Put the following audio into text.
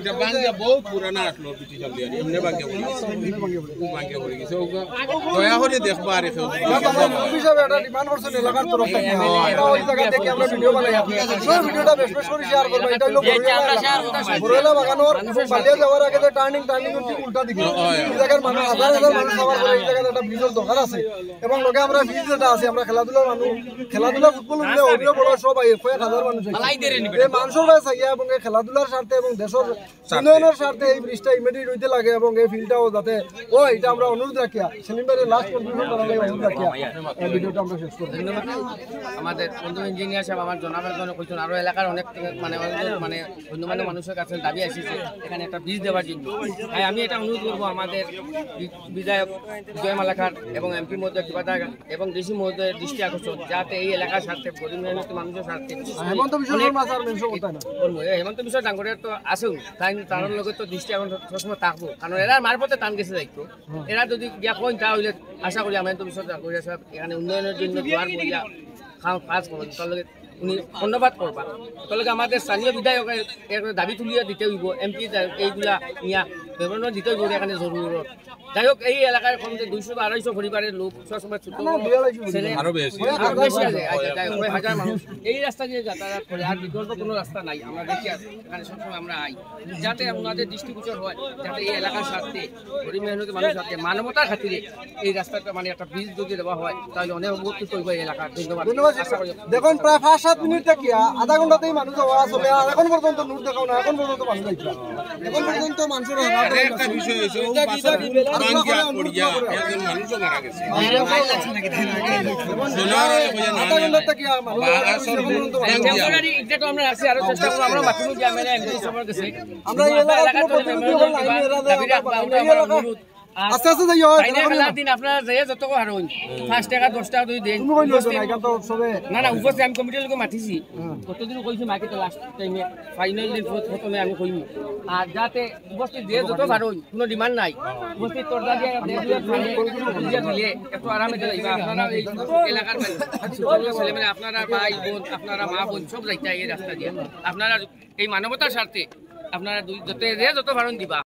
এটা বাঙ্গা বহুত পুরানা আসলো ব্রিটিশ আমলে এমনি বাঙ্গা পড়ে গেছে দয়া করে দেখবা আর কেউ হিসাবে এটা ডিমান্ড করছেন এলাকার তরফ থেকে আমরা ওই জায়গা থেকে আমরা ভিডিও বানাই সেই ভিডিওটা বেশ করে শেয়ার করব এটা হলো বড়লা বাগানোর বালিয়া যাওয়ার আগে যে টার্নিং ঠিক উল্টা দিকে এই জায়গার মানুষ হাজার হাজার মানুষ আবার এই জায়গাতে একটা ব্রিজের দরকার আছে এবং লগে আমরা ব্রিজ যেটা আছে আমরা খেলাধুলার মানুষ খেলাধুলা ফুটবল উঠলে অডিও বড় সবাই কয়েক হাজার মানুষ এই মানুষের ভাই চাইয়া এবং এই খেলাধুলার স্বার্থে এবং দেশের উন্নয়নের স্বার্থে এই ব্রিজটা ইমিডিয়েট হইতে লাগে এবং এই ফিল্ডটাও যাতে ও এটা আমরা অনুরোধ রাখিয়া সেলিম ভাইয়ের লাস্ট কন্ট্রিবিউশন করার লাগে অনুরোধ রাখিয়া এই ভিডিওটা আমরা শেষ করব। ধন্যবাদ আমাদের বন্ধু ইঞ্জিনিয়ার সাহেব আমার জনাবের জন্য কইছেন আরো এলাকার অনেক মানে অন্য মানুষের কাছে দাবি আসছে এখানে একটা ব্রিজ দেওয়ার জন্য। তাই আমি এটা অনুরোধ করবো আমাদের বিধায়ক বিজয় মালাকার এবং এমপি মহোদয় কিবাদার এবং ডিসি মহোদয়ের দৃষ্টি আকর্ষণ যাতে এই এলাকার স্বার্থে গরিব মেহনত মানুষের স্বার্থে হেমন্ত বিশ্ব শর্মা স্যার মেনশন করতে না হেমন্ত বিশ্ব ডাঙ্গরের তো আছেও তাই তার লগে তো দৃষ্টি এখন সবসময় থাকবো কারণ এরা মারফতে টান গেছে দায়িত্ব এরা যদি গিয়া কইন তাহলে আশা করি হেমন্ত বিশ্ব ডাঙ্গরিয়া সাহেব এখানে উন্নয়নের জন্য দুয়ার বইয়া কাজ করবেন তার লগে উনি ধন্যবাদ করবা তাহলে আমাদের স্থানীয় বিধায়কের দাবি তুলিয়া দিতে হইব এমপি এইগুলা নিয়া ব্যবহার দিতে হইব এখানে জরুরত। যাই হোক এই এলাকার কমতে 200-250 পরিবারের লোক সবসময় ছোট ছেলে আরো বেশি আছে হাজার মানুষ এই রাস্তা দিয়ে যাতায়াত করে আর বিকল্প কোনো রাস্তা নাই আমরা দেখি এখানে সবসময় আমরা আই যাতে ওনাদের দৃষ্টিগোচর হয় যাতে এই এলাকার স্বার্থে গরিব মেহনতি মানুষের স্বার্থে মানবতার খাতিরে এই রাস্তাটা মানে একটা ব্রিজ যদি দেওয়া হয় তাহলে অনেক উপকৃত হইব এই এলাকার। ধন্যবাদ। দেখুন প্রায় 5-7 মিনিট থেকে আধা ঘন্টাতেই মানুষ যাওয়া চলে আর এখন পর্যন্ত নোট দেখাও না এখন পর্যন্ত মানুষ যাইছে এখন পর্যন্ত মানুষের একটা বিষয় হইছে ও বাসা বাঙ্গা পড়িয়া একজন মানুষ মারা গেছে সোনার কইয়া না আধা ঘন্টা থেকে মানুষ টেম্পোরারি এক্সাক্ট আমরা রাখছি আর চেষ্টা করব আমরা বাকিমু যে আমরা এমপি সবার কাছে আমরা এই এলাকার প্রতিনিধি হল লাইন এরা দেয় আস্তে আস্তে যাইও খেলার দিন আপনারা যাই যত হারুন 5 টাকা 10 টাকা দুই দেন না না উপস্থিত আমি কমিটির লোক মাতিছি কতদিন কইছি মার্কেটে লাস্ট টাইমে ফাইনাল দিন প্রথমে আমি কইনি আর যাতে উপস্থিত দিয়ে যত হারুন কোনো ডিমান্ড নাই উপস্থিত তোরদা দিয়ে দিলে এত আরামে যাইবা আপনারা এই এলাকার ছেলেমেয়ে আপনারা ভাই বোন আপনারা মা বোন সব যাইতে এই রাস্তা দিয়ে আপনারা এই মানবতার স্বার্থে আপনারা যত হারুন দিবা।